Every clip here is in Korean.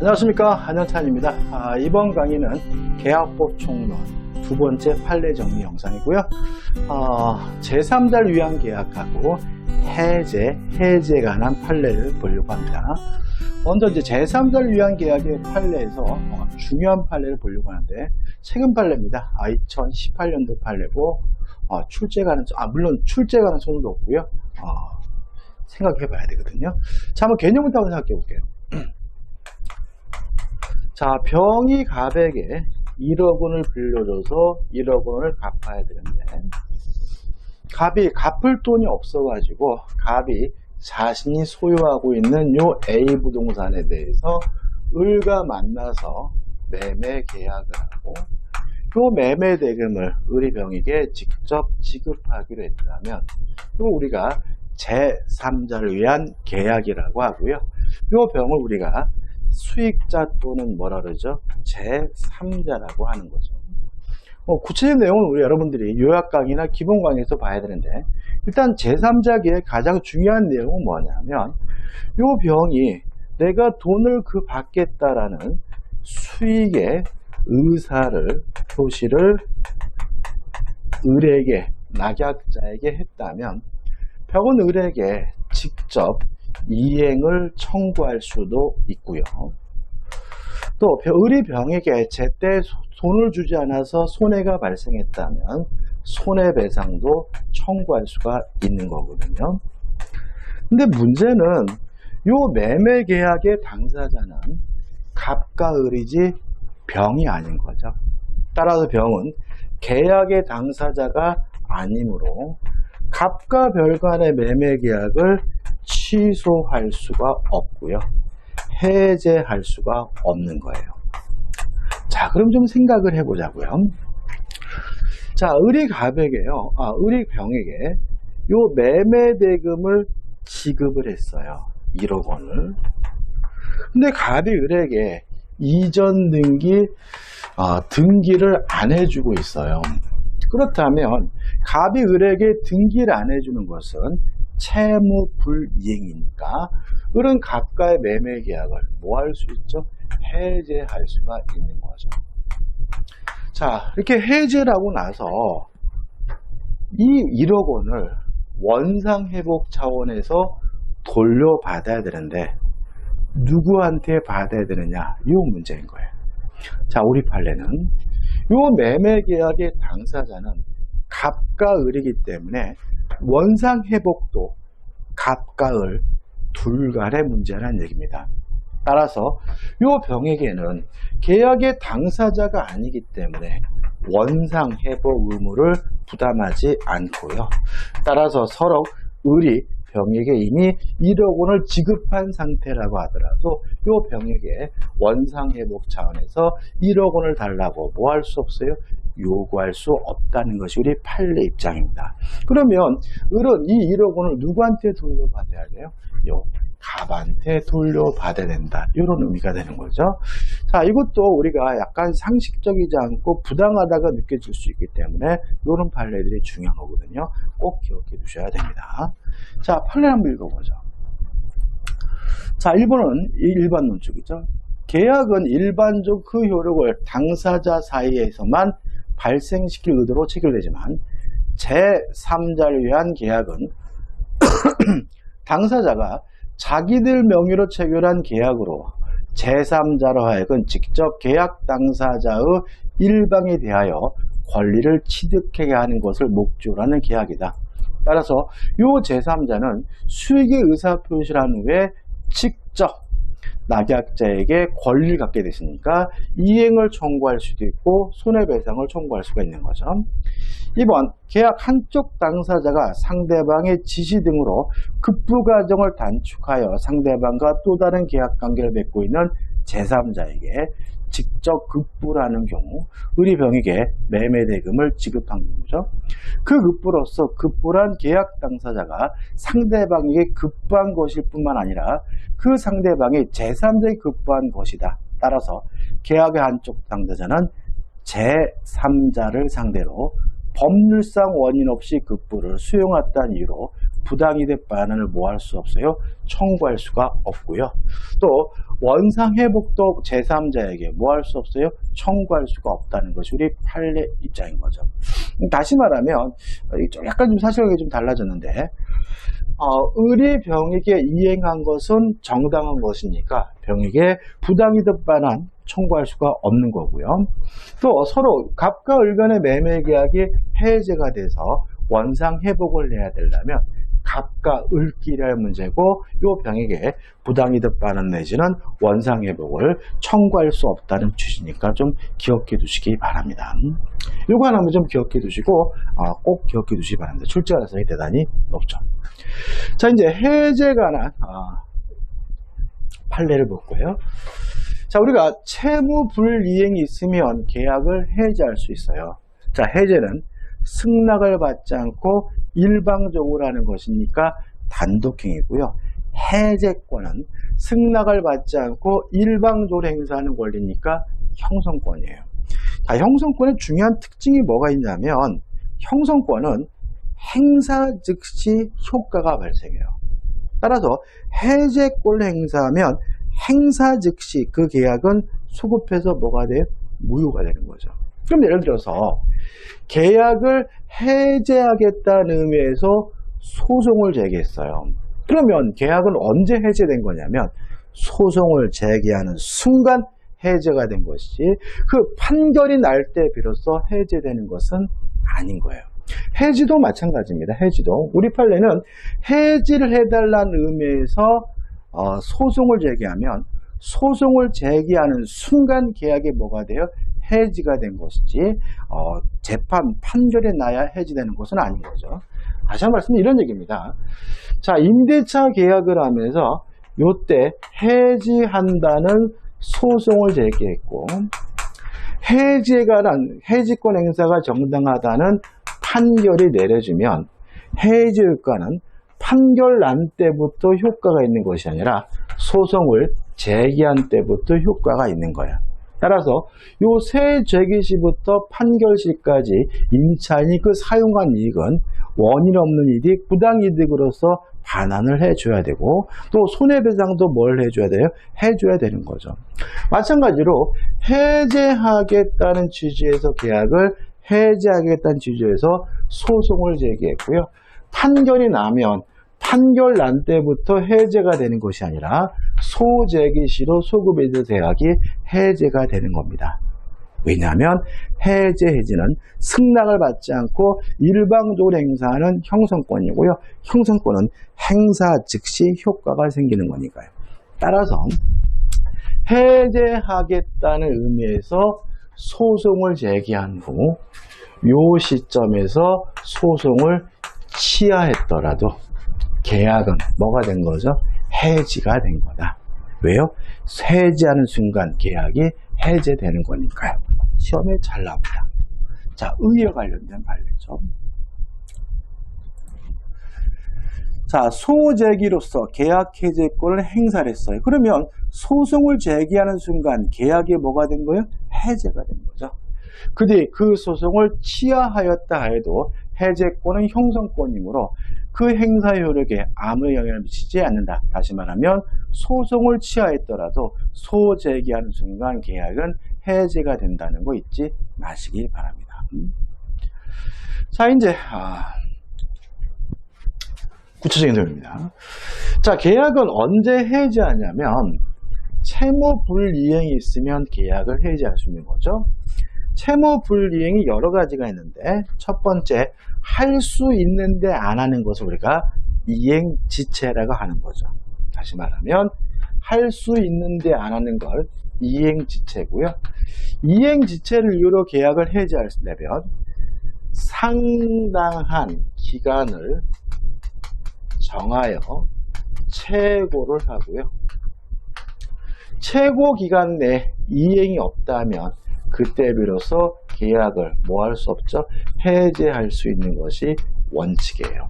안녕하십니까, 한영찬입니다. 이번 강의는 계약법 총론 두 번째 판례 정리 영상이고요. 제3자를 위한 계약하고 해제에 관한 판례를 보려고 합니다. 먼저 이제 제3자를 위한 계약의 판례에서 중요한 판례를 보려고 하는데, 최근 판례입니다. 2018년도 판례고 출제 가능성, 물론 출제 가능성도 없고요. 생각해 봐야 되거든요. 자, 한번 개념부터 한번 생각해 볼게요. 자, 병이 갑에게 1억 원을 빌려줘서 1억 원을 갚아야 되는데, 갑이 갚을 돈이 없어가지고 갑이 자신이 소유하고 있는 요 A 부동산에 대해서 을과 만나서 매매 계약을 하고, 요 매매 대금을 을이 병에게 직접 지급하기로 했다면, 또 우리가 제3자를 위한 계약이라고 하고요. 요 병을 우리가 수익자 또는 뭐라 그러죠? 제3자라고 하는 거죠. 구체적인 내용은 우리 여러분들이 요약 강의나 기본 강의에서 봐야 되는데, 일단 제3자기의 가장 중요한 내용은 뭐냐면, 요 병이 내가 돈을 받겠다라는 수익의 의사를, 표시를 을에게, 낙약자에게 했다면, 병은 을에게 직접 이행을 청구할 수도 있고요. 또 을이 병에게 제때 돈을 주지 않아서 손해가 발생했다면 손해배상도 청구할 수가 있는 거거든요. 근데 문제는 요 매매 계약의 당사자는 갑과 을이지 병이 아닌 거죠. 따라서 병은 계약의 당사자가 아니므로 갑과 별 간의 매매 계약을 취소할 수가 없고요. 해제할 수가 없는 거예요. 자, 그럼 좀 생각을 해보자고요. 자, 을이 갑에게요. 을이 병에게 요 매매 대금을 지급을 했어요. 1억 원을. 근데 갑이 을에게 이전 등기를 안 해주고 있어요. 그렇다면 갑이 을에게 등기를 안 해주는 것은 채무 불이행이니까 을은 갑과의 매매 계약을 뭐 할 수 있죠? 해제할 수가 있는 거죠. 자, 이렇게 해제라고 나서 이 1억 원을 원상회복 차원에서 돌려받아야 되는데 누구한테 받아야 되느냐, 이 문제인 거예요. 자, 우리 판례는 이 매매 계약의 당사자는 갑과 을이기 때문에 원상회복도 갑과 을 둘 간의 문제라는 얘기입니다. 따라서 이 병에게는 계약의 당사자가 아니기 때문에 원상회복 의무를 부담하지 않고요. 따라서 서로 을이 병에게 이미 1억 원을 지급한 상태라고 하더라도 이 병에게 원상회복 차원에서 1억 원을 달라고 뭐 할 수 없어요? 요구할 수 없다는 것이 우리 판례 입장입니다. 그러면 을은 이 1억 원을 누구한테 돌려받아야 돼요? 요 갑한테 돌려받아야 된다. 이런 의미가 되는 거죠. 자, 이것도 우리가 약간 상식적이지 않고 부당하다가 느껴질 수 있기 때문에 이런 판례들이 중요한 거거든요. 꼭 기억해 두셔야 됩니다. 자, 판례 한번 읽어보죠. 자, 1번은 일반 논축이죠. 계약은 일반적 그 효력을 당사자 사이에서만 발생시킬 의도로 체결되지만 제3자를 위한 계약은 당사자가 자기들 명의로 체결한 계약으로 제3자로 하여금 직접 계약 당사자의 일방에 대하여 권리를 취득하게 하는 것을 목적으로 하는 계약이다. 따라서 이 제3자는 수익의 의사표시를 한 후에 직접 낙약자에게 권리를 갖게 됐으니까 이행을 청구할 수도 있고 손해배상을 청구할 수가 있는 거죠. 2번, 계약 한쪽 당사자가 상대방의 지시 등으로 급부과정을 단축하여 상대방과 또 다른 계약관계를 맺고 있는 제3자에게 직접 급부를 하는 경우 을이 병에게 매매대금을 지급한 거죠. 그 급부로서 급부란 계약 당사자가 상대방에게 급부한 것일 뿐만 아니라 그 상대방이 제3자에게 급부한 것이다. 따라서 계약의 한쪽 당사자는 제3자를 상대로 법률상 원인 없이 급부를 수용했다는 이유로 부당이득 반환을 뭐 할 수 없어요? 청구할 수가 없고요. 또 원상회복도 제3자에게 뭐 할 수 없어요? 청구할 수가 없다는 것이 우리 판례 입장인 거죠. 다시 말하면 약간 좀 사실관계 좀 달라졌는데 을이 병에게 이행한 것은 정당한 것이니까 병에게 부당이득 반환 청구할 수가 없는 거고요. 또 서로 갑과 을 간의 매매 계약이 해제가 돼서 원상회복을 해야 되려면 갑과 을끼리 할 문제고 이 병에게 부당이득 반환 내지는 원상회복을 청구할 수 없다는 취지니까 좀 기억해 두시기 바랍니다. 이거 하나만 좀 기억해 두시고 꼭 기억해 두시기 바랍니다. 출제 가능성이 대단히 높죠. 자, 이제 해제에 관한 판례를 볼거예요. 자, 우리가 채무 불이행이 있으면 계약을 해제할 수 있어요. 자, 해제는 승낙을 받지 않고 일방적으로 하는 것이니까 단독행위고요. 해제권은 승낙을 받지 않고 일방적으로 행사하는 권리니까 형성권이에요. 자, 형성권의 중요한 특징이 뭐가 있냐면 형성권은 행사 즉시 효과가 발생해요. 따라서 해제권을 행사하면 행사 즉시 그 계약은 소급해서 뭐가 돼요? 무효가 되는 거죠. 그럼 예를 들어서 계약을 해제하겠다는 의미에서 소송을 제기했어요. 그러면 계약은 언제 해제된 거냐면 소송을 제기하는 순간 해제가 된 것이지 그 판결이 날 때 비로소 해제되는 것은 아닌 거예요. 해지도 마찬가지입니다. 해지도 우리 판례는 해지를 해달라는 의미에서 소송을 제기하면 소송을 제기하는 순간 계약이 뭐가 돼요? 해지가 된 것이지 재판 판결이 나야 해지되는 것은 아닌 거죠. 다시 한 번 말씀 이런 얘기입니다. 자, 임대차 계약을 하면서 요때 해지한다는 소송을 제기했고 해지에 관한 해지권 행사가 정당하다는 판결이 내려지면 해지 효과는 판결 난 때부터 효과가 있는 것이 아니라 소송을 제기한 때부터 효과가 있는 거야. 따라서 요 세 제기 시부터 판결 시까지 임차인이 그 사용한 이익은 원인 없는 일이 부당이득으로서 반환을 해줘야 되고 또 손해배상도 뭘 해줘야 돼요? 해줘야 되는 거죠. 마찬가지로 해제하겠다는 취지에서 계약을 해제하겠다는 취지에서 소송을 제기했고요. 판결이 나면 판결 난 때부터 해제가 되는 것이 아니라 소제기 시로 소급해제 계약이 해제가 되는 겁니다. 왜냐하면 해지는 승낙을 받지 않고 일방적으로 행사하는 형성권이고요. 형성권은 행사 즉시 효과가 생기는 거니까요. 따라서 해제하겠다는 의미에서 소송을 제기한 후 요 시점에서 소송을 취하했더라도 계약은 뭐가 된 거죠? 해지가 된 거다. 왜요? 해지하는 순간 계약이 해제되는 거니까요. 시험에 잘 나옵니다. 자, 의에 관련된 판례죠. 자, 소제기로서 계약 해제권을 행사를 했어요. 그러면 소송을 제기하는 순간 계약이 뭐가 된 거예요? 해제가 된 거죠. 근데 그 소송을 취하하였다 해도 해제권은 형성권이므로 그 행사 효력에 아무런 영향을 미치지 않는다. 다시 말하면 소송을 취하했더라도 소제기하는 순간 계약은 해제가 된다는 거 잊지 마시기 바랍니다. 자, 이제 구체적인 내용입니다. 자, 계약은 언제 해제하냐면 채무 불이행이 있으면 계약을 해제할 수 있는 거죠. 채무 불이행이 여러 가지가 있는데 첫 번째, 할 수 있는데 안 하는 것을 우리가 이행지체라고 하는 거죠. 다시 말하면 할 수 있는데 안 하는 걸 이행지체고요. 이행지체를 이유로 계약을 해제하려면 상당한 기간을 정하여 최고를 하고요. 최고 기간 내 이행이 없다면 그때 비로소 계약을 뭐 할 수 없죠? 해제할 수 있는 것이 원칙이에요.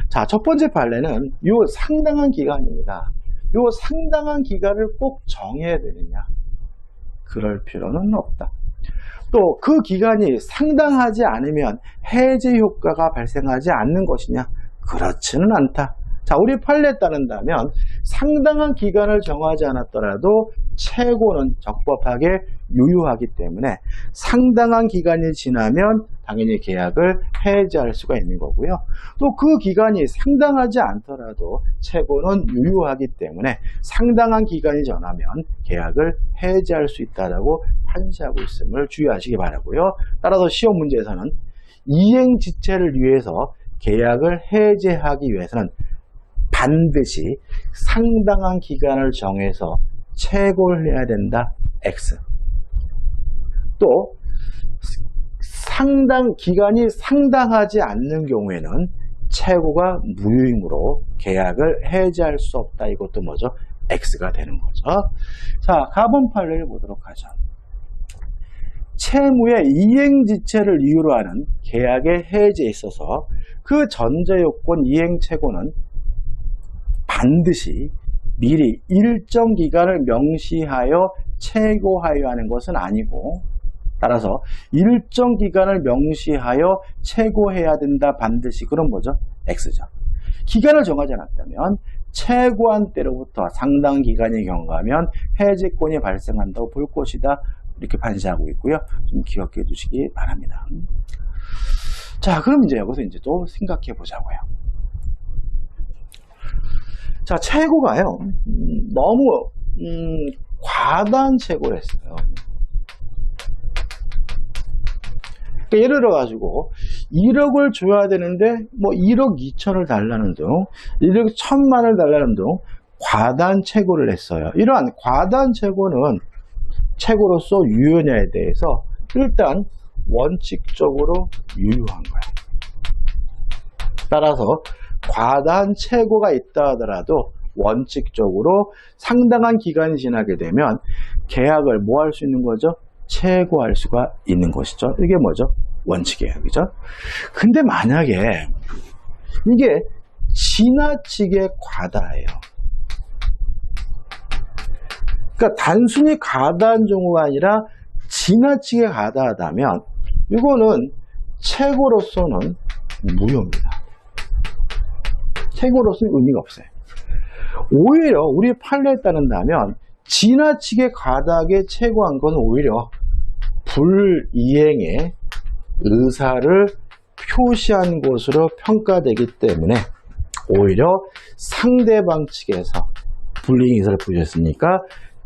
자, 첫 번째 판례는 요 상당한 기간입니다. 요 상당한 기간을 꼭 정해야 되느냐? 그럴 필요는 없다. 또 그 기간이 상당하지 않으면 해제 효과가 발생하지 않는 것이냐? 그렇지는 않다. 자, 우리 판례에 따른다면 상당한 기간을 정하지 않았더라도 최고는 적법하게 유효하기 때문에 상당한 기간이 지나면 당연히 계약을 해지할 수가 있는 거고요. 또 그 기간이 상당하지 않더라도 최고는 유효하기 때문에 상당한 기간이 지나면 계약을 해지할 수 있다고 판시하고 있음을 주의하시기 바라고요. 따라서 시험 문제에서는 이행지체를 위해서 계약을 해지하기 위해서는 반드시 상당한 기간을 정해서 최고를 해야 된다. X. 또 기간이 상당하지 않는 경우에는 최고가 무효이므로 계약을 해지할 수 없다. 이것도 뭐죠? X가 되는 거죠. 자, 가본 판례를 보도록 하죠. 채무의 이행지체를 이유로 하는 계약의 해지에 있어서 그 전제요건 이행최고는 반드시 미리 일정 기간을 명시하여 최고하여 하는 것은 아니고, 따라서 일정 기간을 명시하여 최고해야 된다. 반드시. 그런 뭐죠? X죠. 기간을 정하지 않았다면 최고한 때로부터 상당 기간이 경과하면 해지권이 발생한다고 볼 것이다. 이렇게 판시하고 있고요. 좀 기억해 두시기 바랍니다. 자, 그럼 이제 여기서 이제 또 생각해 보자고요. 자, 최고가요, 너무, 과다한 최고를 했어요. 그러니까 예를 들어가지고, 1억을 줘야 되는데, 뭐, 1억 2천을 달라는 등, 1억 1천만을 달라는 등, 과다한 최고를 했어요. 이러한 과다한 최고는 최고로서 유효냐에 대해서 일단 원칙적으로 유효한 거예요. 따라서 과다한 최고가 있다 하더라도 원칙적으로 상당한 기간이 지나게 되면 계약을 뭐 할 수 있는 거죠? 최고할 수가 있는 것이죠. 이게 뭐죠? 원칙이에요. 그죠? 근데 만약에 이게 지나치게 과다해요. 그러니까 단순히 과다한 경우가 아니라 지나치게 과다하다면 이거는 최고로서는 무효입니다. 최고로서는 의미가 없어요. 오히려 우리 판례에 따른다면 지나치게 과다하게 최고한 건 오히려 불이행의 의사를 표시한 것으로 평가되기 때문에 오히려 상대방 측에서 불이행 의사를 표시했으니까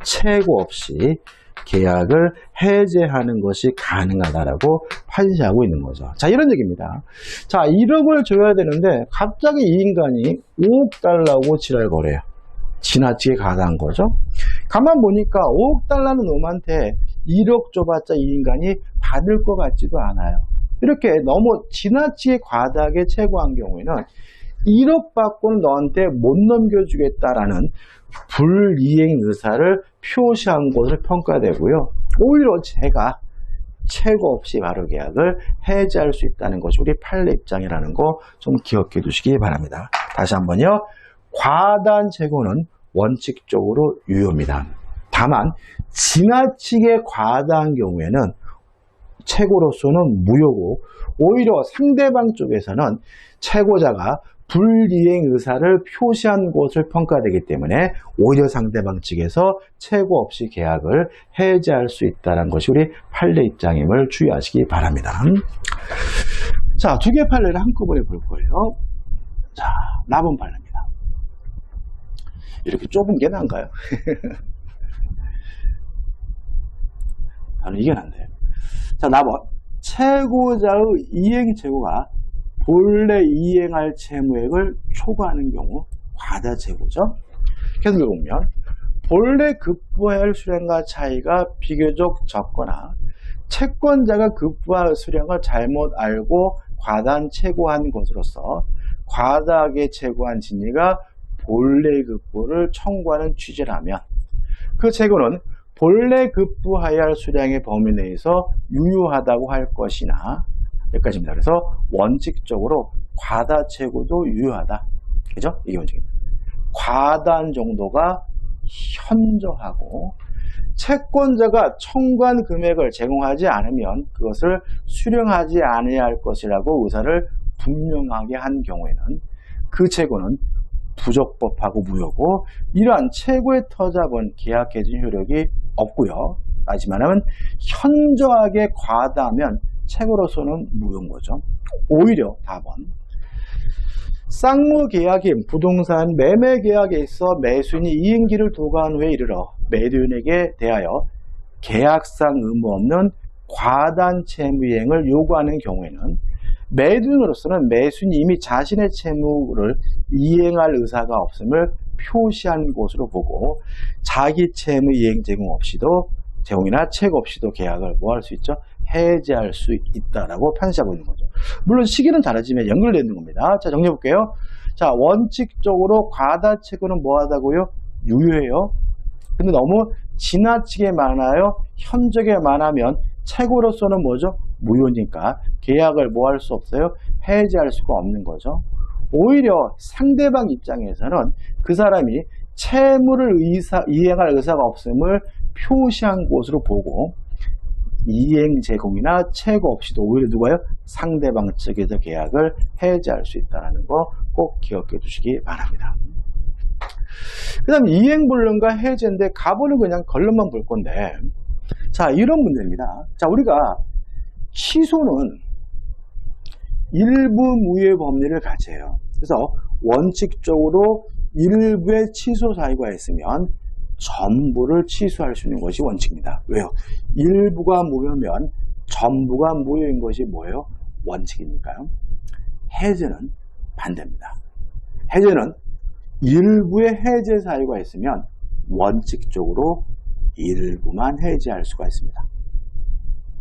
최고 없이 계약을 해제하는 것이 가능하다라고 판시하고 있는 거죠. 자, 이런 얘기입니다. 자, 1억을 줘야 되는데 갑자기 이 인간이 5억 달라고 지랄거려요. 지나치게 과다한 거죠. 가만 보니까 5억 달라는 놈한테 1억 줘봤자 이 인간이 받을 것 같지도 않아요. 이렇게 너무 지나치게 과다하게 최고한 경우에는 1억 받고는 너한테 못 넘겨주겠다라는 불이행 의사를 표시한 것으로 평가되고요. 오히려 제가 최고 없이 바로 계약을 해지할 수 있다는 것이 우리 판례 입장이라는 거 좀 기억해 두시기 바랍니다. 다시 한번요. 과다한 최고는 원칙적으로 유효입니다. 다만 지나치게 과다한 경우에는 최고로서는 무효고 오히려 상대방 쪽에서는 최고자가 불이행 의사를 표시한 것을 평가되기 때문에 오히려 상대방 측에서 최고 없이 계약을 해지할 수 있다는 것이 우리 판례 입장임을 주의하시기 바랍니다. 자, 두 개의 판례를 한꺼번에 볼 거예요. 자, 납은 판례입니다. 이렇게 좁은 게 나은가요? 저는 이게 난데요. 자, 납은 최고자의 이행 최고가 본래 이행할 채무액을 초과하는 경우 과다 최고죠. 계속 읽어보면 본래 급부해야 할 수량과 차이가 비교적 적거나 채권자가 급부할 수량을 잘못 알고 과다한 최고한 것으로서 과다하게 최고한 진위가 본래 급부를 청구하는 취지라면 그 최고는 본래 급부하여야 할 수량의 범위 내에서 유효하다고 할 것이나 여기까지입니다. 그래서 원칙적으로 과다 최고도 유효하다. 그죠? 이게 원칙입니다. 과다한 정도가 현저하고 채권자가 청구한 금액을 제공하지 않으면 그것을 수령하지 않아야 할 것이라고 의사를 분명하게 한 경우에는 그 최고는 부적법하고 무효고 이러한 최고의 터잡은 계약 개진 효력이 없고요. 따지만 하면 현저하게 과다하면 최고로서는 무효인 거죠. 오히려 답은 쌍무 계약인 부동산 매매 계약에 있어 매수인이 이행기를 도과한 후에 이르러 매도인에게 대하여 계약상 의무 없는 과단 채무이행을 요구하는 경우에는 매도인으로서는 매수인이 이미 자신의 채무를 이행할 의사가 없음을 표시한 것으로 보고 자기 채무 이행 제공 없이도 제공이나 채권 없이도 계약을 뭐 할 수 있죠? 해지할 수 있다라고 판시하고 있는 거죠. 물론 시기는 다르지만 연결되어 있는 겁니다. 자, 정리해 볼게요. 자, 원칙적으로 과다채권은 뭐하다고요? 유효해요. 근데 너무 지나치게 많아요. 현저하게 많으면 채권으로서는 뭐죠? 무효니까 계약을 뭐 할 수 없어요? 해지할 수가 없는 거죠. 오히려 상대방 입장에서는 그 사람이 채무를 이행할 의사가 없음을 표시한 것으로 보고 이행 제공이나 채권 없이도 오히려 누가요? 상대방 측에서 계약을 해지할 수 있다는 거 꼭 기억해 주시기 바랍니다. 그 다음 이행불능과 해제인데 가보는 그냥 결론만 볼 건데 자 이런 문제입니다. 자 우리가 취소는 일부 무효의 법리를 가져요. 그래서 원칙적으로 일부의 취소 사유가 있으면 전부를 취소할 수 있는 것이 원칙입니다. 왜요? 일부가 무효면 전부가 무효인 것이 뭐예요? 원칙이니까요. 해제는 반대입니다. 해제는 일부의 해제 사유가 있으면 원칙적으로 일부만 해제할 수가 있습니다.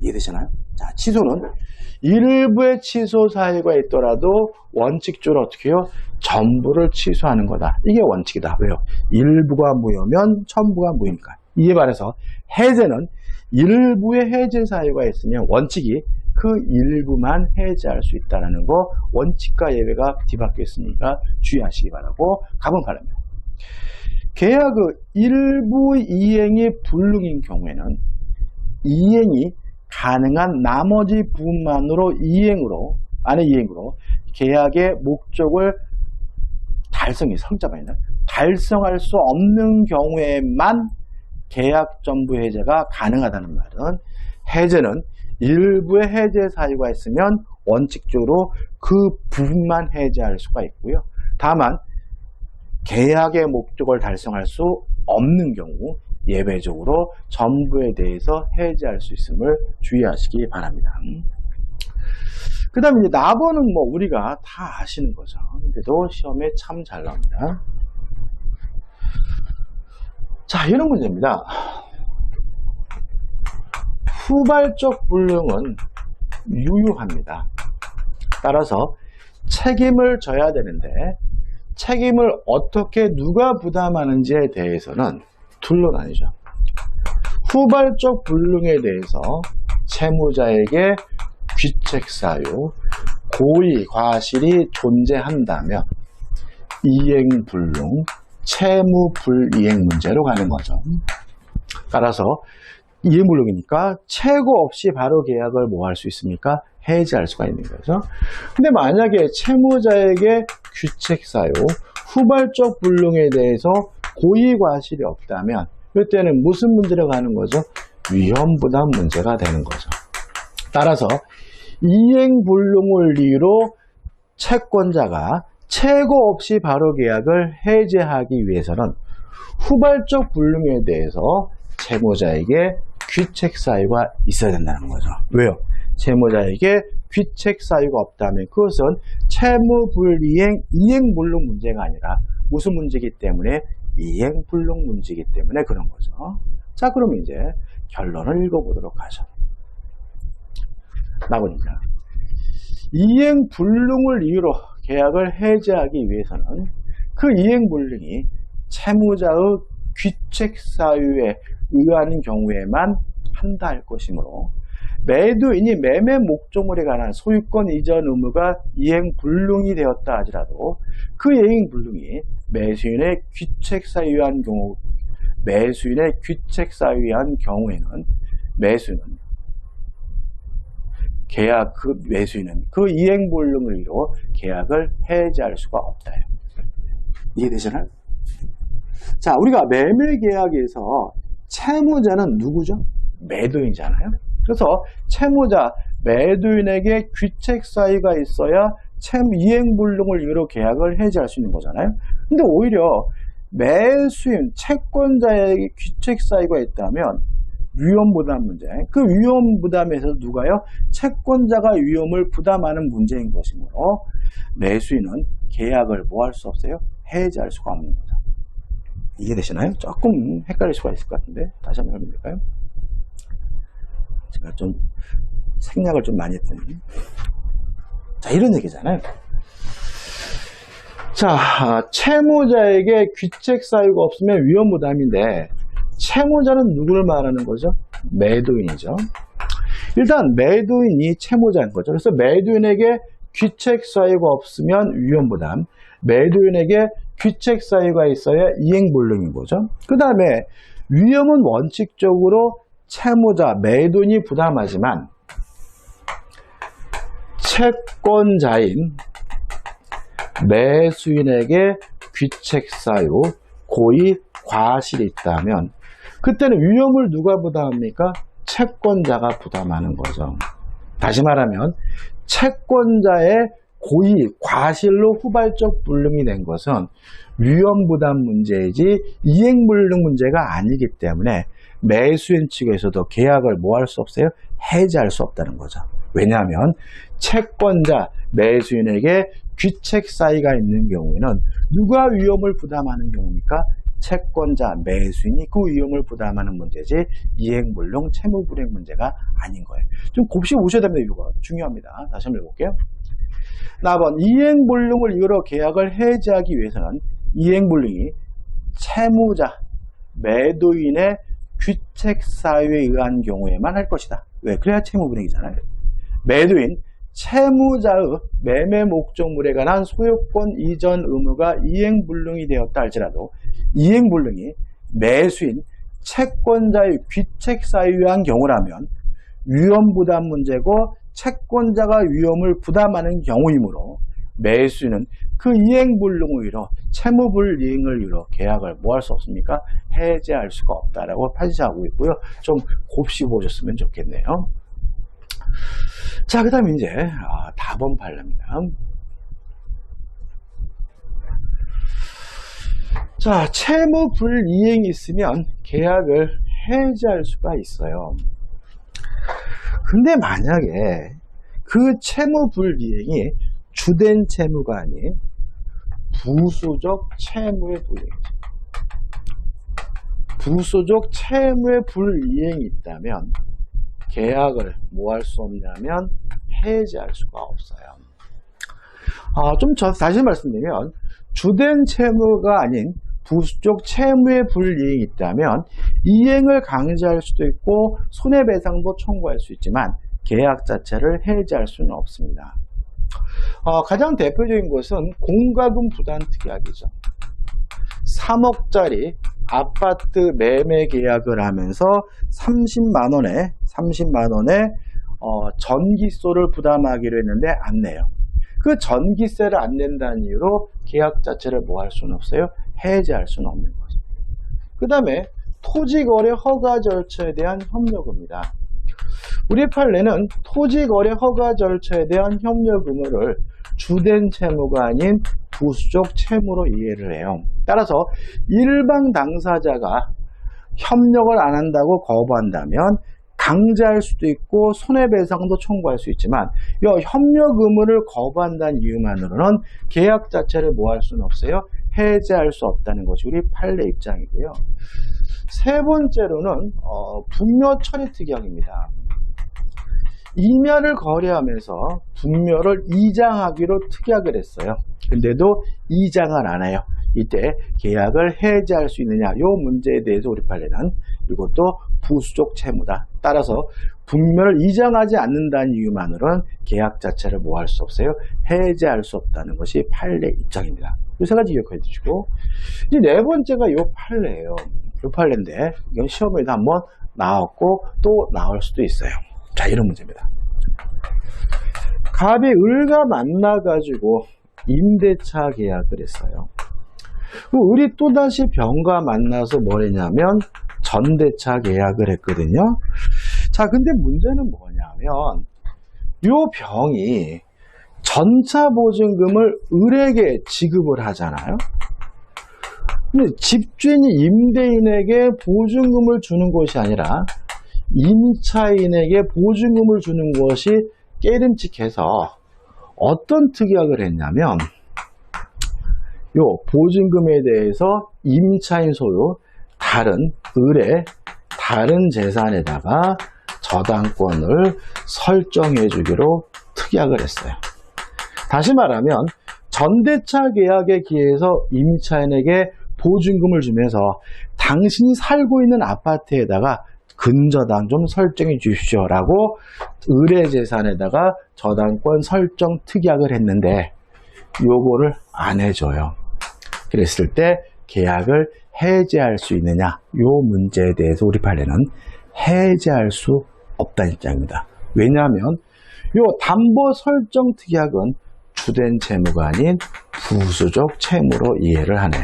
이해되시나요? 자, 취소는 일부의 취소 사유가 있더라도 원칙적으로 어떻게 해요? 전부를 취소하는 거다. 이게 원칙이다. 왜요? 일부가 무효면 전부가 무효니까. 이에 반해서 해제는 일부의 해제 사유가 있으면 원칙이 그 일부만 해제할 수 있다는 거 원칙과 예외가 뒤바뀌어 있으니까 주의하시기 바라고 가본 바랍니다. 계약의 일부 이행이 불능인 경우에는 이행이 가능한 나머지 부분만으로 안의 이행으로 계약의 목적을 달성할 수 없는 경우에만 계약 전부 해제가 가능하다는 말은 해제는 일부의 해제 사유가 있으면 원칙적으로 그 부분만 해제할 수가 있고요. 다만 계약의 목적을 달성할 수 없는 경우 예외적으로 전부에 대해서 해제할 수 있음을 주의하시기 바랍니다. 그 다음에 이제 납부는 뭐 우리가 다 아시는 거죠. 근데도 시험에 참 잘 나옵니다. 자, 이런 문제입니다. 후발적 불능은 유효합니다. 따라서 책임을 져야 되는데 책임을 어떻게 누가 부담하는지에 대해서는 둘로 나뉘죠. 후발적 불능에 대해서 채무자에게 귀책사유, 고의, 과실이 존재한다면 이행불능, 채무불이행 문제로 가는 거죠. 따라서 이행불능이니까 채고 없이 바로 계약을 뭐 할 수 있습니까? 해지할 수가 있는 거죠. 근데 만약에 채무자에게 귀책사유, 후발적 불능에 대해서 고의 과실이 없다면 이때는 무슨 문제로 가는 거죠? 위험부담 문제가 되는 거죠. 따라서 이행불능을 이유로 채권자가 채고 없이 바로 계약을 해제하기 위해서는 후발적 불능에 대해서 채무자에게 귀책사유가 있어야 된다는 거죠. 왜요? 채무자에게 귀책사유가 없다면 그것은 채무불이행, 이행불능 문제가 아니라 무슨 문제이기 때문에? 이행불능 문제이기 때문에 그런 거죠. 자, 그럼 이제 결론을 읽어보도록 하죠. 나보니까 이행불능을 이유로 계약을 해제하기 위해서는 그 이행불능이 채무자의 귀책사유에 의한 경우에만 한다 할 것이므로 매도인이 매매 목적물에 관한 소유권 이전 의무가 이행불능이 되었다 하더라도 그 이행불능이 매수인의 귀책사유에 의한 경우에는 매수인은 매수인은 그 이행불능을 이유로 계약을 해지할 수가 없다. 이해되시나요? 자, 우리가 매매 계약에서 채무자는 누구죠? 매도인이잖아요. 그래서 채무자, 매도인에게 귀책 사유가 있어야 이행불능을 이유로 계약을 해지할 수 있는 거잖아요. 근데 오히려 매수인, 채권자에게 귀책 사유가 있다면 위험부담 문제, 그 위험부담에서 누가요? 채권자가 위험을 부담하는 문제인 것이므로 매수인은 계약을 뭐 할 수 없어요? 해지할 수가 없는 거죠. 이해되시나요? 조금 헷갈릴 수가 있을 것 같은데 다시 한번 해볼까요? 제가 좀 생략을 좀 많이 했더니 자, 이런 얘기잖아요. 자, 채무자에게 귀책 사유가 없으면 위험부담인데 채무자는 누구를 말하는 거죠? 매도인이죠. 일단 매도인이 채무자인 거죠. 그래서 매도인에게 귀책 사유가 없으면 위험부담, 매도인에게 귀책 사유가 있어야 이행불능인 거죠. 그 다음에 위험은 원칙적으로 채무자, 매도인이 부담하지만 채권자인 매수인에게 귀책 사유, 고의, 과실이 있다면 그때는 위험을 누가 부담합니까? 채권자가 부담하는 거죠. 다시 말하면 채권자의 고의, 과실로 후발적 불능이 된 것은 위험부담 문제이지 이행불능 문제가 아니기 때문에 매수인 측에서도 계약을 뭐 할 수 없어요? 해지할 수 없다는 거죠. 왜냐하면 채권자, 매수인에게 귀책 사유가 있는 경우에는 누가 위험을 부담하는 경우입니까? 채권자, 매수인이 그 위험을 부담하는 문제지 이행불능, 채무불이행 문제가 아닌 거예요. 좀 곱씹어 오셔야 됩니다. 이거 중요합니다. 다시 한번 해볼게요. 4번, 이행불능을 이유로 계약을 해지하기 위해서는 이행불능이 채무자, 매도인의 귀책 사유에 의한 경우에만 할 것이다. 왜? 그래야 채무불이행이잖아요. 매도인, 채무자의 매매 목적물에 관한 소유권 이전 의무가 이행불능이 되었다 할지라도 이행불능이 매수인, 채권자의 귀책 사유에 의한 경우라면 위험부담 문제고 채권자가 위험을 부담하는 경우이므로 매수인은 그 이행불능의 이유로 채무불이행을 이유로 계약을 뭐 할 수 없습니까? 해지할 수가 없다라고 판시하고 있고요. 좀 곱씹어 보셨으면 좋겠네요. 자, 그 다음에 이제 답은 판례입니다. 자, 채무불이행이 있으면 계약을 해지할 수가 있어요. 근데 만약에 그 채무불이행이 주된 채무가 아닌 부수적 채무의 불이행이죠. 부수적 채무의 불이행이 있다면 계약을 뭐 할 수 없냐면 해지할 수가 없어요. 좀 다시 말씀드리면 주된 채무가 아닌 부수적 채무의 불이행이 있다면 이행을 강제할 수도 있고 손해배상도 청구할 수 있지만 계약 자체를 해지할 수는 없습니다. 가장 대표적인 것은 공과금 부담특약이죠. 3억짜리 아파트 매매 계약을 하면서 30만원에 전기세를 부담하기로 했는데 안 내요. 그 전기세를 안 낸다는 이유로 계약 자체를 뭐 할 수는 없어요? 해지할 수는 없는 거죠. 그 다음에 토지거래 허가 절차에 대한 협력 의무입니다. 우리 판례는 토지거래 허가 절차에 대한 협력 의무를 주된 채무가 아닌 부수적 채무로 이해를 해요. 따라서 일방 당사자가 협력을 안 한다고 거부한다면 강제할 수도 있고 손해배상도 청구할 수 있지만 이 협력 의무를 거부한다는 이유만으로는 계약 자체를 뭐 할 수는 없어요? 해지할 수 없다는 것이 우리 판례 입장이고요. 세 번째로는 분묘 처리 특약입니다. 임야를 거래하면서 분묘를 이장하기로 특약을 했어요. 근데도 이장을 안 해요. 이때 계약을 해지할 수 있느냐 이 문제에 대해서 우리 판례는 이것도 부수적 채무다. 따라서 분묘를 이장하지 않는다는 이유만으로는 계약 자체를 뭐 할 수 없어요? 해지할 수 없다는 것이 판례 입장입니다. 이 세 가지 기억해 주시고 이제 네 번째가 이 판례예요. 이 판례인데 이건 시험에도 한번 나왔고 또 나올 수도 있어요. 자, 이런 문제입니다. 갑이 을과 만나가지고 임대차 계약을 했어요. 을이 또다시 병과 만나서 뭐랬냐면 전대차 계약을 했거든요. 자, 근데 문제는 뭐냐면 요 병이 전차 보증금을 을에게 지급을 하잖아요. 근데 집주인이 임대인에게 보증금을 주는 것이 아니라 임차인에게 보증금을 주는 것이 깨름칙해서 어떤 특약을 했냐면 요 보증금에 대해서 임차인 소유 다른 을의 다른 재산에다가 저당권을 설정해 주기로 특약을 했어요. 다시 말하면 전대차 계약에 기해서 임차인에게 보증금을 주면서 당신이 살고 있는 아파트에다가 근저당 좀 설정해 주십시오라고 을의 재산에다가 저당권 설정 특약을 했는데 요거를 안 해줘요. 그랬을 때 계약을 해지할 수 있느냐, 요 문제에 대해서 우리 판례는 해지할 수 없다는 입장입니다. 왜냐하면 요 담보 설정 특약은 주된 채무가 아닌 부수적 채무로 이해를 하네요.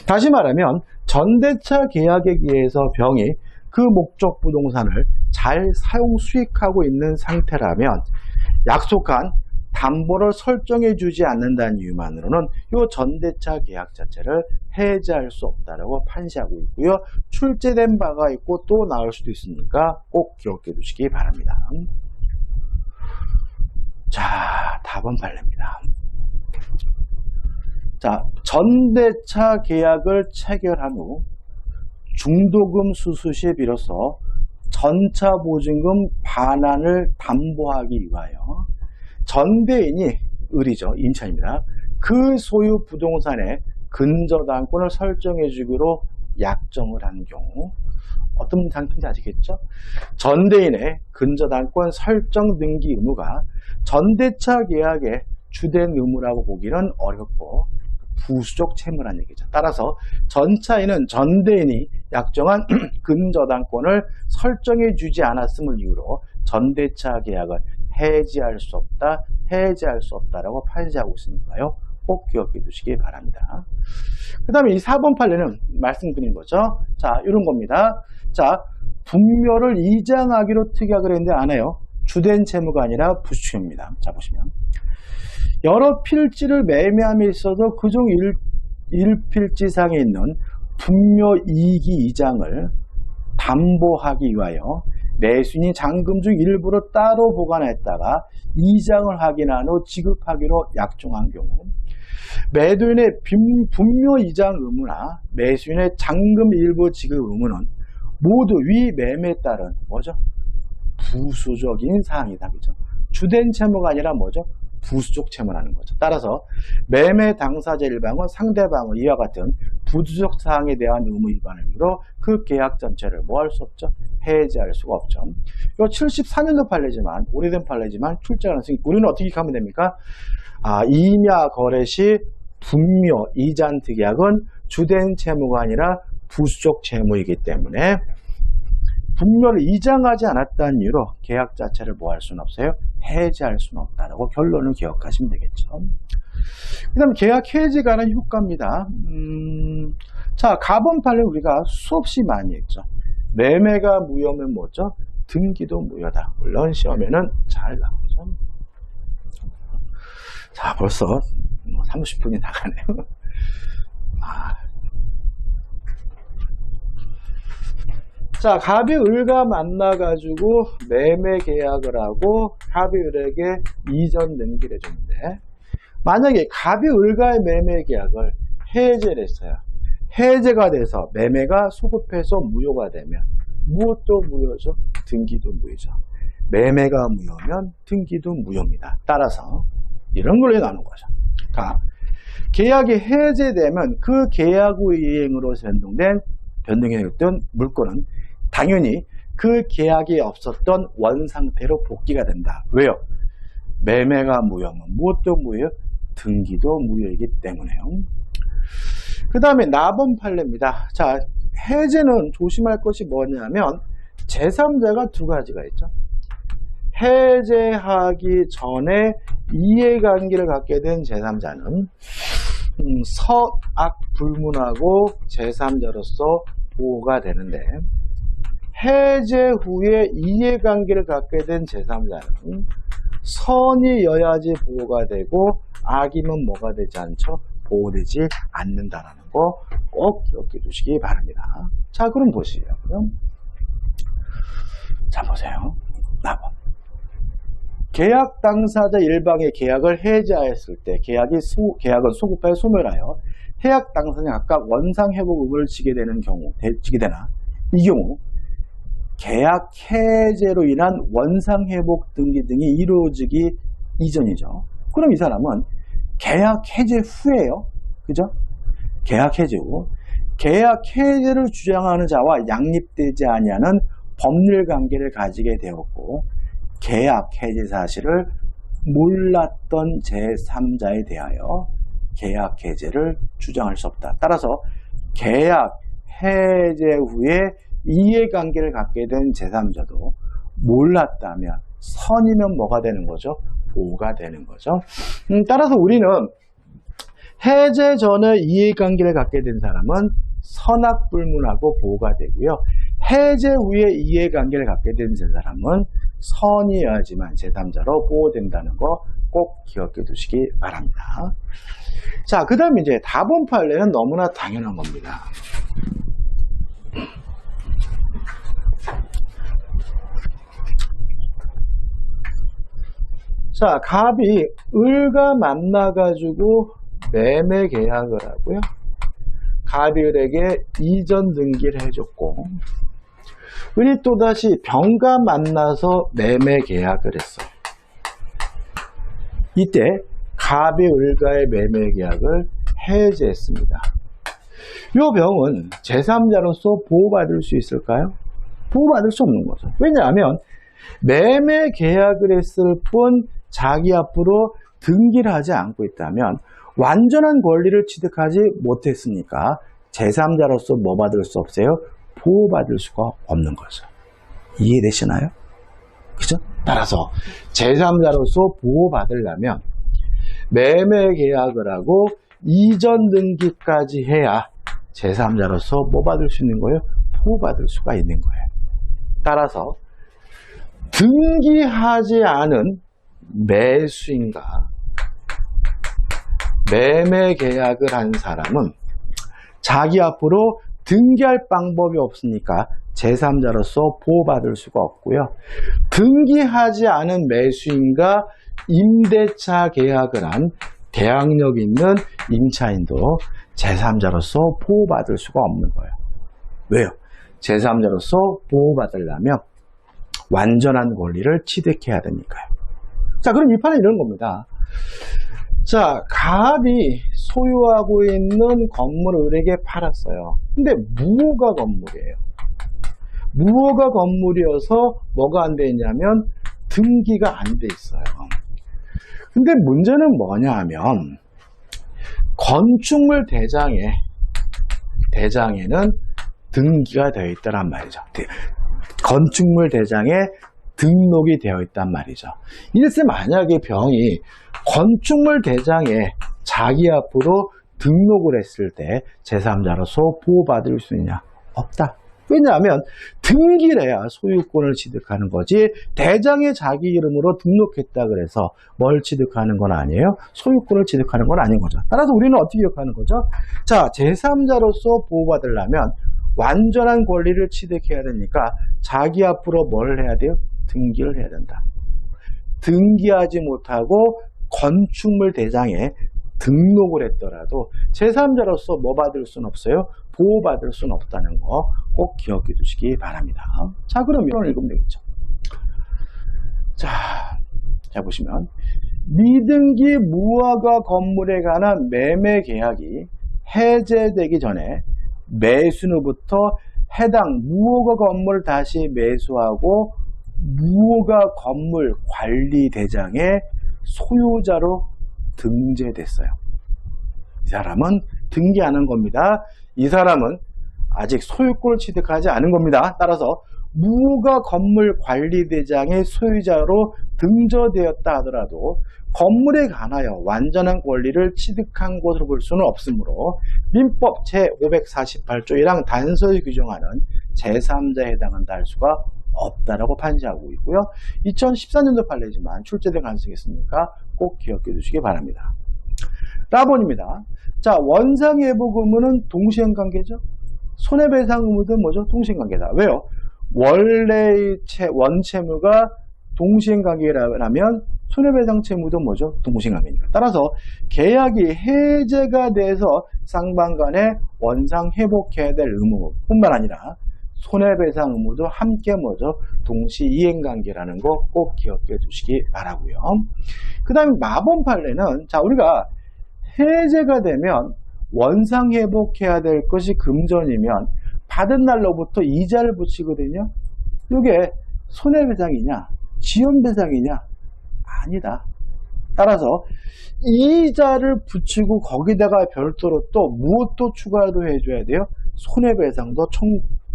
다시 말하면 전대차 계약에 기해서 병이 그 목적 부동산을 잘 사용 수익하고 있는 상태라면 약속한 담보를 설정해 주지 않는다는 이유만으로는 이 전대차 계약 자체를 해지할 수 없다라고 판시하고 있고요. 출제된 바가 있고 또 나올 수도 있으니까 꼭 기억해 두시기 바랍니다. 자, 답은 판례입니다. 자, 전대차 계약을 체결한 후 중도금 수수 시에 비로소 전차 보증금 반환을 담보하기 위하여 전대인이 을이죠. 임차인입니다. 그 소유 부동산에 근저당권을 설정해 주기로 약정을 한 경우 어떤 상태인지 아시겠죠? 전대인의 근저당권 설정 등기 의무가 전대차 계약의 주된 의무라고 보기는 어렵고 부수적 채무라는 얘기죠. 따라서 전차인은 전대인이 약정한 근저당권을 설정해 주지 않았음을 이유로 전대차 계약을 해지할 수 없다, 해지할 수 없다라고 판시하고 있으니까요. 꼭 기억해 두시기 바랍니다. 그 다음에 이 4번 판례는 말씀드린 거죠. 자, 이런 겁니다. 자, 분묘를 이장하기로 특약을 했는데 안 해요. 주된 채무가 아니라 부수채무입니다. 자, 보시면 여러 필지를 매매함에 있어서 그중 1필지상에 있는 분묘 이익이 이장을 담보하기 위하여 매수인이 잔금 중 일부를 따로 보관했다가 이장을 확인한 후 지급하기로 약정한 경우 매도인의 분묘 이장 의무나 매수인의 잔금 일부 지급 의무는 모두 위 매매에 따른 뭐죠? 부수적인 사항이다. 그죠? 주된 채무가 아니라 뭐죠? 부수적 채무라는 거죠. 따라서 매매 당사자 일방은 상대방은 이와 같은 부수적 사항에 대한 의무 위반을 이유로 그 계약 전체를 뭐 할 수 없죠? 해지할 수가 없죠. 이 74년도 판례지만 오래된 판례지만 출제 가능성이 우리는 어떻게 하면 됩니까? 이임야 거래 시 분묘 이장 특약은 주된 채무가 아니라 부수적 채무이기 때문에 분묘를 이장하지 않았다는 이유로 계약 자체를 뭐 할 수는 없어요? 해지할 수는 없다라고 결론을 기억하시면 되겠죠. 그 다음 계약 해지에 관한 효과입니다. 자, 가번 판례 우리가 수없이 많이 했죠. 매매가 무효면 뭐죠? 등기도 무효다. 물론 시험에는 잘 나오죠. 자, 벌써 30분이 나가네요. 자, 갑이 을과 만나가지고 매매 계약을 하고 갑이 을에게 이전 등기를 해주는데 만약에 갑이 을과의 매매 계약을 해제를 했어요. 해제가 돼서 매매가 소급해서 무효가 되면 무엇도 무효죠? 등기도 무효죠. 매매가 무효면 등기도 무효입니다. 따라서 이런 걸로 나눈 거죠. 자, 계약이 해제되면 그 계약 후 이행으로 변동했던 물건은 당연히 그 계약이 없었던 원상태로 복귀가 된다. 왜요? 매매가 무효면 무엇도 무효? 등기도 무효이기 때문에요. 그 다음에 나번 판례입니다. 자, 해제는 조심할 것이 뭐냐면 제3자가 두 가지가 있죠. 해제하기 전에 이해관계를 갖게 된 제3자는 서악 불문하고 제3자로서 보호가 되는데 해제 후에 이해관계를 갖게 된 제3자는 선이여야지 보호가 되고 악이면 뭐가 되지 않죠? 보호되지 않는다라는 거 꼭 기억해 두시기 바랍니다. 자, 그럼 보시죠. 자, 보세요. 4번. 계약 당사자 일방의 계약을 해지하였을 때 계약은 소급하여 소멸하여 해약 당사자는 각각 원상 회복 의무를 지게 되는 경우, 지게 되나? 이 경우 계약 해제로 인한 원상 회복 등기 등이 이루어지기 이전이죠. 그럼 이 사람은 계약 해제 후에요. 그죠? 계약 해제 후. 계약 해제를 주장하는 자와 양립되지 아니하는 법률 관계를 가지게 되었고 계약 해제 사실을 몰랐던 제3자에 대하여 계약 해제를 주장할 수 없다. 따라서 계약 해제 후에 이해관계를 갖게 된 제3자도 몰랐다면 선이면 뭐가 되는 거죠? 보호가 되는 거죠. 따라서 우리는 해제 전에 이해관계를 갖게 된 사람은 선악불문하고 보호가 되고요. 해제 후에 이해관계를 갖게 된 사람은 선이어야지만 제3자로 보호된다는 거 꼭 기억해 두시기 바랍니다. 자, 그 다음에 이제 다분 판례는 너무나 당연한 겁니다. 자, 갑이 을과 만나가지고 매매 계약을 하고요. 갑이 을에게 이전 등기를 해줬고, 을이 또다시 병과 만나서 매매 계약을 했어요. 이때 갑이 을과의 매매 계약을 해제했습니다. 이 병은 제3자로서 보호받을 수 있을까요? 보호받을 수 없는 거죠. 왜냐하면 매매 계약을 했을 뿐 자기 앞으로 등기를 하지 않고 있다면 완전한 권리를 취득하지 못했으니까 제3자로서 뭐 받을 수 없어요? 보호받을 수가 없는 거죠. 이해되시나요? 그죠? 따라서 제3자로서 보호받으려면 매매 계약을 하고 이전 등기까지 해야 제3자로서 뭐 받을 수 있는 거예요? 보호받을 수가 있는 거예요. 따라서 등기하지 않은 매수인과 매매 계약을 한 사람은 자기 앞으로 등기할 방법이 없으니까 제3자로서 보호받을 수가 없고요. 등기하지 않은 매수인과 임대차 계약을 한 대항력 있는 임차인도 제3자로서 보호받을 수가 없는 거예요. 왜요? 제3자로서 보호받으려면 완전한 권리를 취득해야 되니까요. 자, 그럼 이 판은 이런 겁니다. 자, 갑이 소유하고 있는 건물을 을에게 팔았어요. 근데 무허가 건물이에요. 무허가 건물이어서 뭐가 안 돼 있냐면 등기가 안 돼 있어요. 근데 문제는 뭐냐 하면 건축물 대장에는 등기가 되어 있다란 말이죠. 건축물 대장에 등록이 되어 있단 말이죠. 이래서 만약에 병이 건축물 대장에 자기 앞으로 등록을 했을 때 제3자로서 보호받을 수 있냐? 없다. 왜냐하면 등기를 해야 소유권을 취득하는 거지 대장에 자기 이름으로 등록했다 그래서 뭘 취득하는 건 아니에요? 소유권을 취득하는 건 아닌 거죠. 따라서 우리는 어떻게 기억하는 거죠? 자, 제3자로서 보호받으려면 완전한 권리를 취득해야 되니까 자기 앞으로 뭘 해야 돼요? 등기를 해야 된다. 등기하지 못하고 건축물 대장에 등록을 했더라도 제3자로서 뭐 받을 수는 없어요? 보호받을 수는 없다는 거 꼭 기억해 두시기 바랍니다. 자, 그럼 이런 읽으면 되겠죠. 자 보시면 미등기 무허가 건물에 관한 매매 계약이 해제되기 전에 매수인으로부터 해당 무허가 건물을 다시 매수하고 무허가 건물 관리 대장의 소유자로 등재됐어요. 이 사람은 등기하는 겁니다. 이 사람은 아직 소유권을 취득하지 않은 겁니다. 따라서 무가 건물 관리대장의 소유자로 등재되었다 하더라도 건물에 관하여 완전한 권리를 취득한 것으로 볼 수는 없으므로 민법 제548조 1항 단서에 규정하는 제3자에 해당한다 할 수가 없다라고 판시하고 있고요. 2014년도 판례지만 출제될 가능성이 있으니까 꼭 기억해 두시기 바랍니다. 라본입니다. 자, 원상회복 동시행 관계죠. 손해배상 의무도 뭐죠? 동시행 관계다. 왜요? 원래의 원채무가 동시행 관계라면 손해배상 채무도 뭐죠? 동시행 관계니까. 따라서 계약이 해제가 돼서 쌍방간에 원상 회복해야 될 의무뿐만 아니라 손해배상 의무도 함께 뭐죠? 동시 이행관계라는 거 꼭 기억해 두시기 바라고요. 그 다음에 마본 판례는 자 우리가 해제가 되면 원상 회복해야 될 것이 금전이면 받은 날로부터 이자를 붙이거든요. 이게 손해배상이냐 지연배상이냐? 아니다. 따라서 이자를 붙이고 거기다가 별도로 또 무엇도 추가도 해줘야 돼요? 손해배상도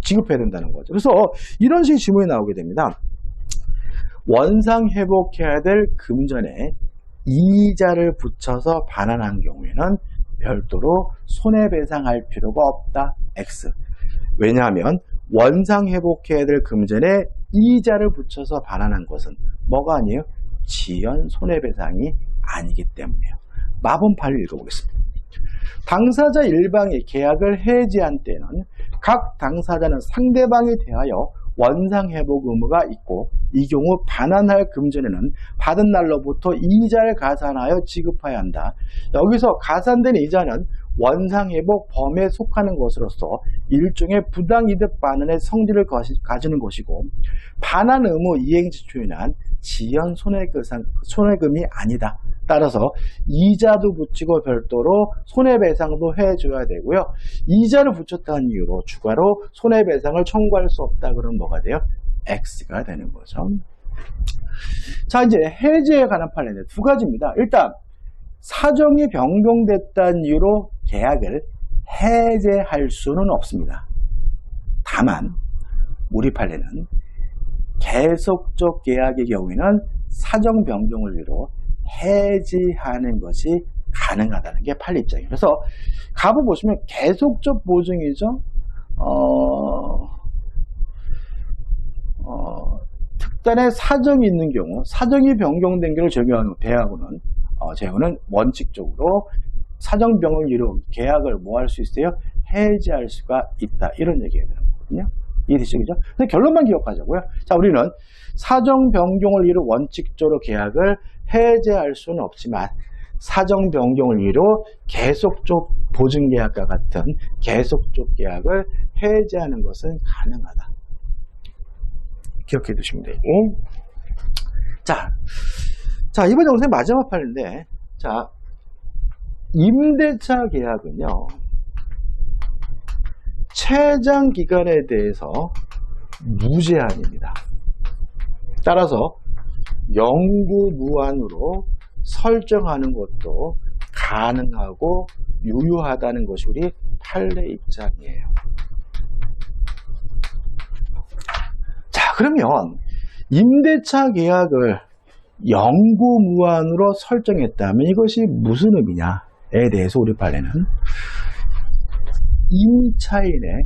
지급해야 된다는 거죠. 그래서 이런 식의 질문이 나오게 됩니다. 원상 회복해야 될 금전에 이자를 붙여서 반환한 경우에는 별도로 손해배상할 필요가 없다. X. 왜냐하면 원상 회복해야 될 금전에 이자를 붙여서 반환한 것은 뭐가 아니에요? 지연 손해배상이 아니기 때문이에요. 마본 판례를 읽어보겠습니다. 당사자 일방이 계약을 해지한 때는 각 당사자는 상대방에 대하여 원상회복 의무가 있고 이 경우 반환할 금전에는 받은 날로부터 이자를 가산하여 지급해야 한다. 여기서 가산된 이자는 원상회복 범위에 속하는 것으로서 일종의 부당이득 반환의 성질을 가지는 것이고 반환 의무 이행지초에는 지연 손해금이 아니다. 따라서 이자도 붙이고 별도로 손해배상도 해줘야 되고요. 이자를 붙였다는 이유로 추가로 손해배상을 청구할 수 없다. 그러면 뭐가 돼요? X가 되는 거죠. 자, 이제 해지에 관한 판례는 두 가지입니다. 일단 사정이 변경됐다는 이유로 계약을 해제할 수는 없습니다. 다만 우리 판례는 계속적 계약의 경우에는 사정 변경을 이유로 해지하는 것이 가능하다는 게 판례 입장이에요. 그래서 가보 보시면 계속적 보증이죠. 특단의 사정이 있는 경우, 사정이 변경된 경우를 적용하는 배하고는 제후는 원칙적으로 사정 변경 이유로 계약을 뭐 할 수 있어요? 해지할 수가 있다. 이런 얘기가 되는 거거든요. 이해되시죠? 그래서 결론만 기억하자고요. 자, 우리는 사정 변경을 이유로 원칙적으로 계약을 해제할 수는 없지만 사정 변경을 이유로 계속적 보증계약과 같은 계속적 계약을 해제하는 것은 가능하다. 기억해 두시면 되고. 자, 이번 영상의 마지막 판인데, 자, 임대차 계약은요, 최장 기간에 대해서 무제한입니다. 따라서 영구무한으로 설정하는 것도 가능하고 유효하다는 것이 우리 판례 입장이에요. 자, 그러면 임대차 계약을 영구무한으로 설정했다면 이것이 무슨 의미냐에 대해서 우리 판례는 임차인의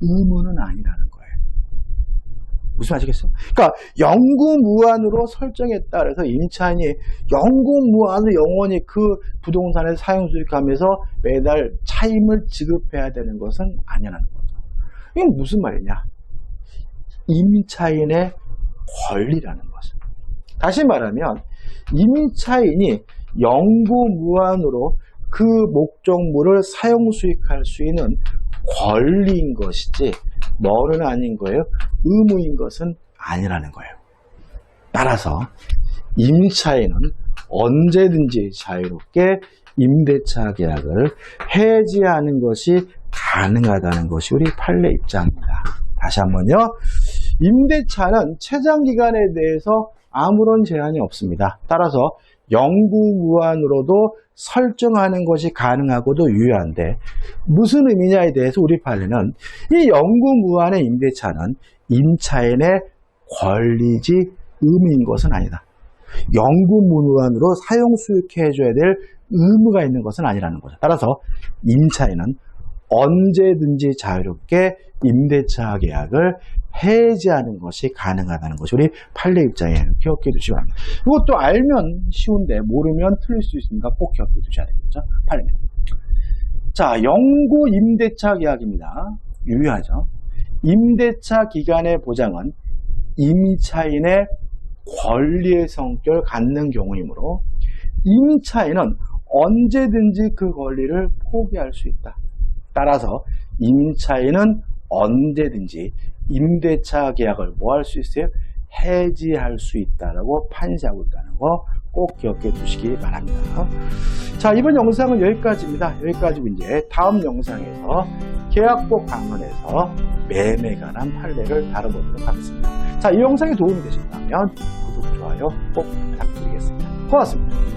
의무는 아니라는 거예요. 무슨 말이겠어요? 그러니까 영구무한으로 설정했다 그래서 임차인이 영구무한으로 영원히 그 부동산을 사용수익하면서 매달 차임을 지급해야 되는 것은 아니라는 거죠. 이게 무슨 말이냐? 임차인의 권리라는 거죠. 다시 말하면 임차인이 영구무한으로 그 목적물을 사용수익할 수 있는 권리인 것이지 뭐는 아닌 거예요? 의무인 것은 아니라는 거예요. 따라서 임차인은 언제든지 자유롭게 임대차 계약을 해지하는 것이 가능하다는 것이 우리 판례 입장입니다. 다시 한번요. 임대차는 최장기간에 대해서 아무런 제한이 없습니다. 따라서 영구무한으로도 설정하는 것이 가능하고도 유효한데 무슨 의미냐에 대해서 우리 판례는 이 영구무한의 임대차는 임차인의 권리지 의무인 것은 아니다. 영구무한으로 사용 수익해줘야 될 의무가 있는 것은 아니라는 거죠. 따라서 임차인은 언제든지 자유롭게 임대차 계약을 해지하는 것이 가능하다는 것이 우리 판례 입장에 기억해 두시기 바랍니다. 이것도 알면 쉬운데 모르면 틀릴 수 있으니까 꼭 기억해 두셔야 되겠죠. 판례입니다. 자, 영구 임대차 계약입니다. 유효하죠. 임대차 기간의 보장은 임차인의 권리의 성격을 갖는 경우이므로 임차인은 언제든지 그 권리를 포기할 수 있다. 따라서 임차인은 언제든지 임대차 계약을 뭐 할 수 있어요? 해지할 수 있다라고 판시하고 있다는 거 꼭 기억해 두시기 바랍니다. 자, 이번 영상은 여기까지입니다. 여기까지고 이제 다음 영상에서 계약법 강론에서 매매에 관한 판례를 다뤄보도록 하겠습니다. 자, 이 영상이 도움이 되셨다면 구독, 좋아요 꼭 부탁드리겠습니다. 고맙습니다.